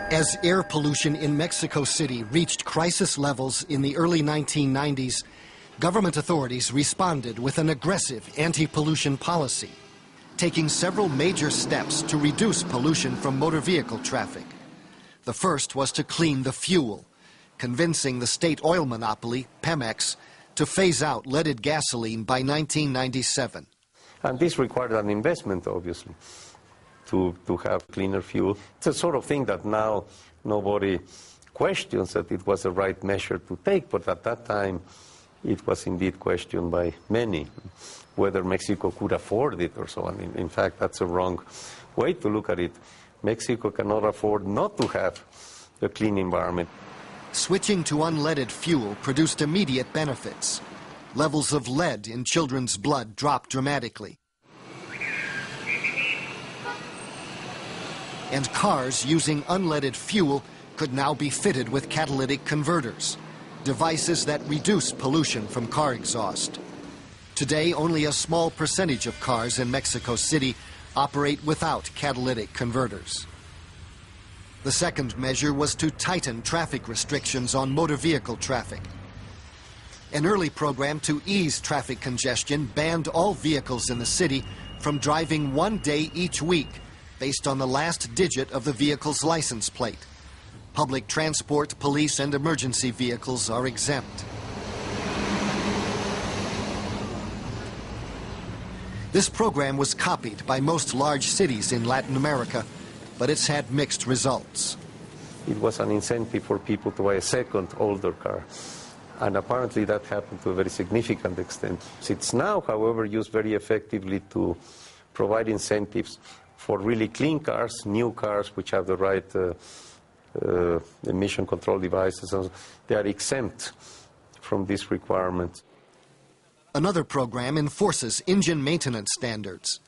As air pollution in Mexico City reached crisis levels in the early 1990s, government authorities responded with an aggressive anti-pollution policy, taking several major steps to reduce pollution from motor vehicle traffic. The first was to clean the fuel, convincing the state oil monopoly, Pemex, to phase out leaded gasoline by 1997. And this required an investment, obviously, to have cleaner fuel. It's the sort of thing that now nobody questions that it was the right measure to take, but at that time it was indeed questioned by many, whether Mexico could afford it or so on. In fact, that's a wrong way to look at it. Mexico cannot afford not to have a clean environment. Switching to unleaded fuel produced immediate benefits. Levels of lead in children's blood dropped dramatically. And cars using unleaded fuel could now be fitted with catalytic converters, devices that reduce pollution from car exhaust. Today, only a small percentage of cars in Mexico City operate without catalytic converters. The second measure was to tighten traffic restrictions on motor vehicle traffic. An early program to ease traffic congestion banned all vehicles in the city from driving 1 day each week, based on the last digit of the vehicle's license plate. Public transport, police, and emergency vehicles are exempt. This program was copied by most large cities in Latin America, but it's had mixed results. It was an incentive for people to buy a second, older car. And apparently that happened to a very significant extent. It's now, however, used very effectively to provide incentives for really clean cars, new cars which have the right emission control devices. And they are exempt from this requirement. Another program enforces engine maintenance standards.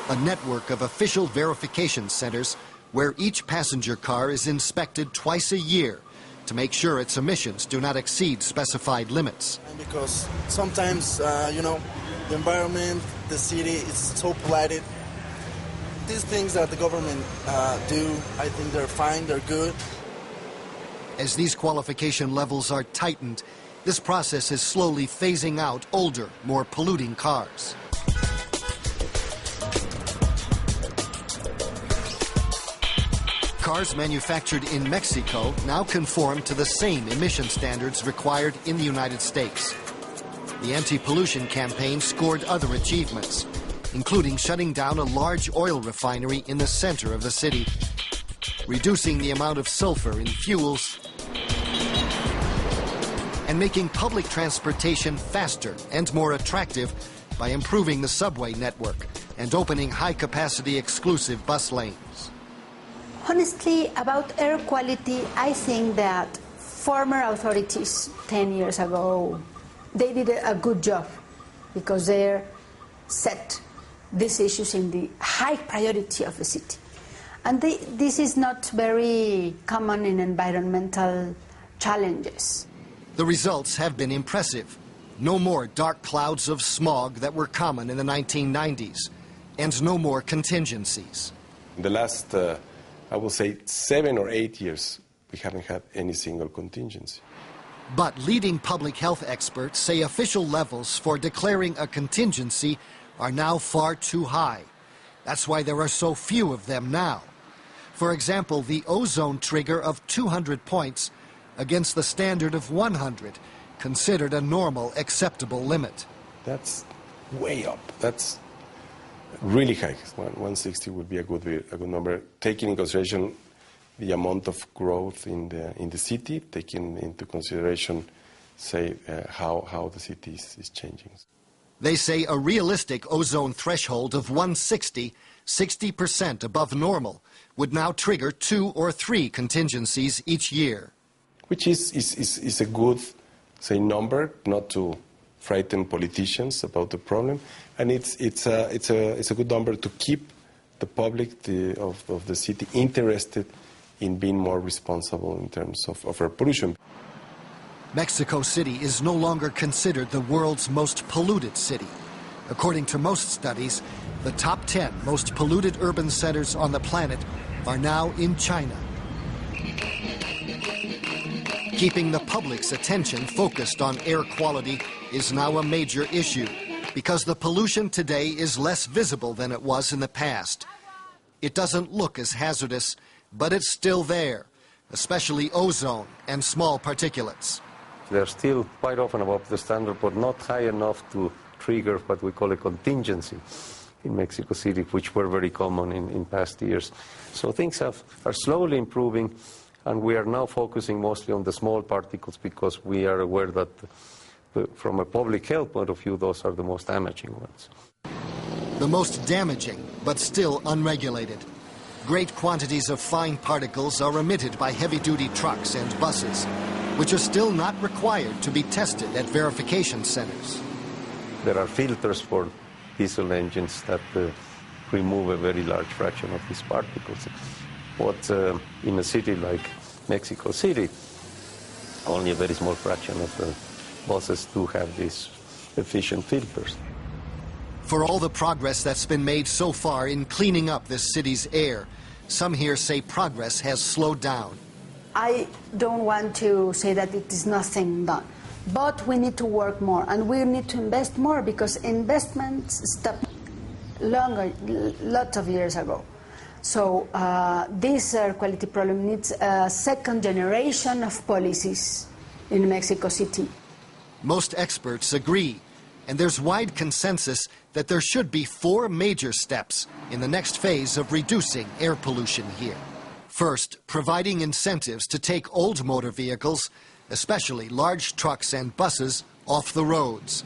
A network of official verification centers where each passenger car is inspected twice a year to make sure its emissions do not exceed specified limits. Because sometimes, the environment, the city is so polluted. These things that the government do, I think they're fine, they're good. As these qualification levels are tightened, this process is slowly phasing out older, more polluting cars. Cars manufactured in Mexico now conform to the same emission standards required in the United States. The anti-pollution campaign scored other achievements, including shutting down a large oil refinery in the center of the city, reducing the amount of sulfur in fuels, and making public transportation faster and more attractive by improving the subway network and opening high-capacity exclusive bus lanes. Honestly, about air quality, I think that former authorities 10 years ago, they did a good job because they set these issues in the high priority of the city. And this is not very common in environmental challenges. The results have been impressive. No more dark clouds of smog that were common in the 1990s, and no more contingencies. In the last, I will say, 7 or 8 years, we haven't had any single contingency. But leading public health experts say official levels for declaring a contingency are now far too high. That's why there are so few of them now. For example, the ozone trigger of 200 points against the standard of 100, considered a normal, acceptable limit. That's way up. That's really high. 160 would be a good number, taking into consideration the amount of growth in the city, taking into consideration, say, how the city is changing. They say a realistic ozone threshold of 160, 60% above normal, would now trigger 2 or 3 contingencies each year. Which is a good, say, number, not to frighten politicians about the problem, and it's a good number to keep the public of the city interested in being more responsible in terms of air pollution. Mexico City is no longer considered the world's most polluted city, According to most studies, the top 10 most polluted urban centers on the planet are now in China. Keeping the public's attention focused on air quality is now a major issue because the pollution today is less visible than it was in the past. It doesn't look as hazardous, but it's still there, especially ozone and small particulates. They're still quite often above the standard, but not high enough to trigger what we call a contingency in Mexico City, which were very common in past years. So things are slowly improving, and we are now focusing mostly on the small particles because we are aware that from a public health point of view, those are the most damaging ones. The most damaging, but still unregulated. Great quantities of fine particles are emitted by heavy-duty trucks and buses, which are still not required to be tested at verification centers. There are filters for diesel engines that remove a very large fraction of these particles. But in a city like Mexico City, only a very small fraction of the buses do have these efficient filters. For all the progress that's been made so far in cleaning up this city's air, some here say progress has slowed down. I don't want to say that it is nothing done, but we need to work more and we need to invest more because investments stopped lots of years ago. So this air quality problem needs a second generation of policies in Mexico City. Most experts agree, and there's wide consensus that there should be 4 major steps in the next phase of reducing air pollution here. First, providing incentives to take old motor vehicles, especially large trucks and buses, off the roads.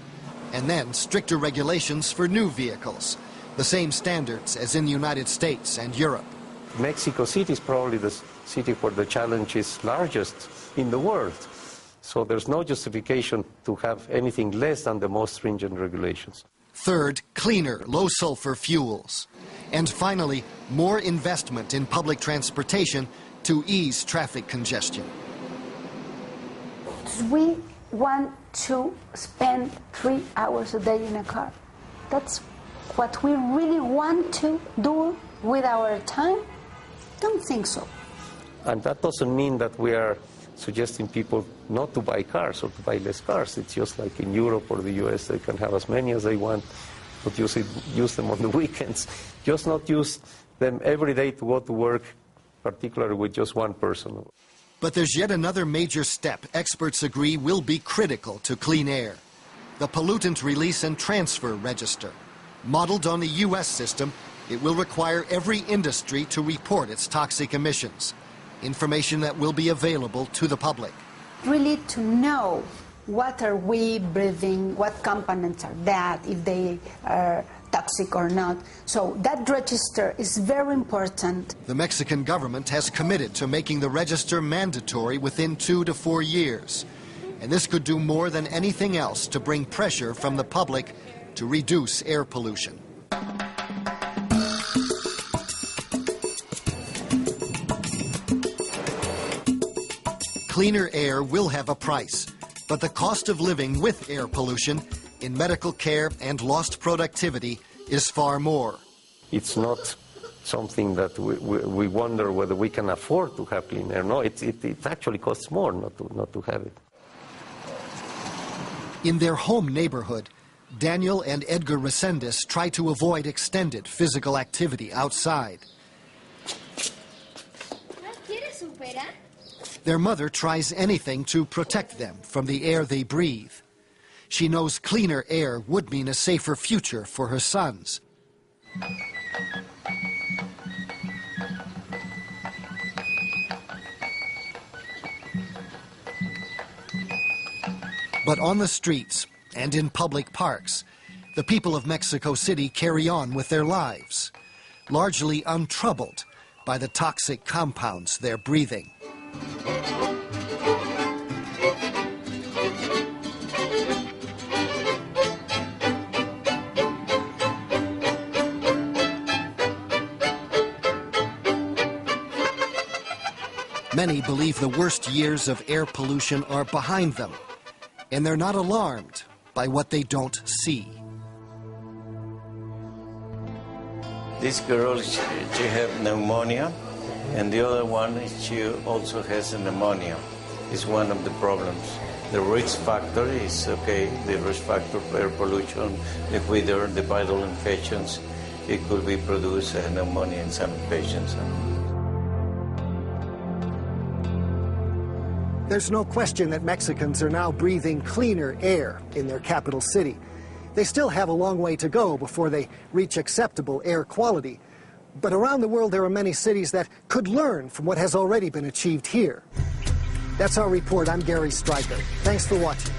And then stricter regulations for new vehicles, the same standards as in the United States and Europe. Mexico City is probably the city where the challenge is largest in the world. So there's no justification to have anything less than the most stringent regulations. Third, cleaner, low-sulfur fuels. And finally, more investment in public transportation to ease traffic congestion. We want to spend 3 hours a day in a car. That's what we really want to do with our time? Don't think so. And that doesn't mean that we are suggesting people not to buy cars or to buy less cars. It's just like in Europe or the US, they can have as many as they want, but use them on the weekends. Just not use them every day to go to work, particularly with just one person. But there's yet another major step experts agree will be critical to clean air. The Pollutant Release and Transfer Register. Modeled on the US system, it will require every industry to report its toxic emissions. Information that will be available to the public. Really to know what are we breathing, what components are that, if they are toxic or not. So that register is very important. The Mexican government has committed to making the register mandatory within 2 to 4 years. And this could do more than anything else to bring pressure from the public to reduce air pollution. Cleaner air will have a price, but the cost of living with air pollution in medical care and lost productivity is far more. It's not something that we wonder whether we can afford to have clean air. No, it actually costs more not to have it. In their home neighborhood, Daniel and Edgar Resendiz try to avoid extended physical activity outside. Their mother tries anything to protect them from the air they breathe. She knows cleaner air would mean a safer future for her sons. But on the streets and in public parks, the people of Mexico City carry on with their lives, largely untroubled by the toxic compounds they're breathing. Many believe the worst years of air pollution are behind them, and they're not alarmed by what they don't see. This girl, she had pneumonia, and the other one, she also has a pneumonia. It's one of the problems. The risk factor is okay. The risk factor for air pollution, liquid air, the viral infections, it could be produce pneumonia in some patients. There's no question that Mexicans are now breathing cleaner air in their capital city. They still have a long way to go before they reach acceptable air quality. But around the world, there are many cities that could learn from what has already been achieved here. That's our report. I'm Gary Stryker. Thanks for watching.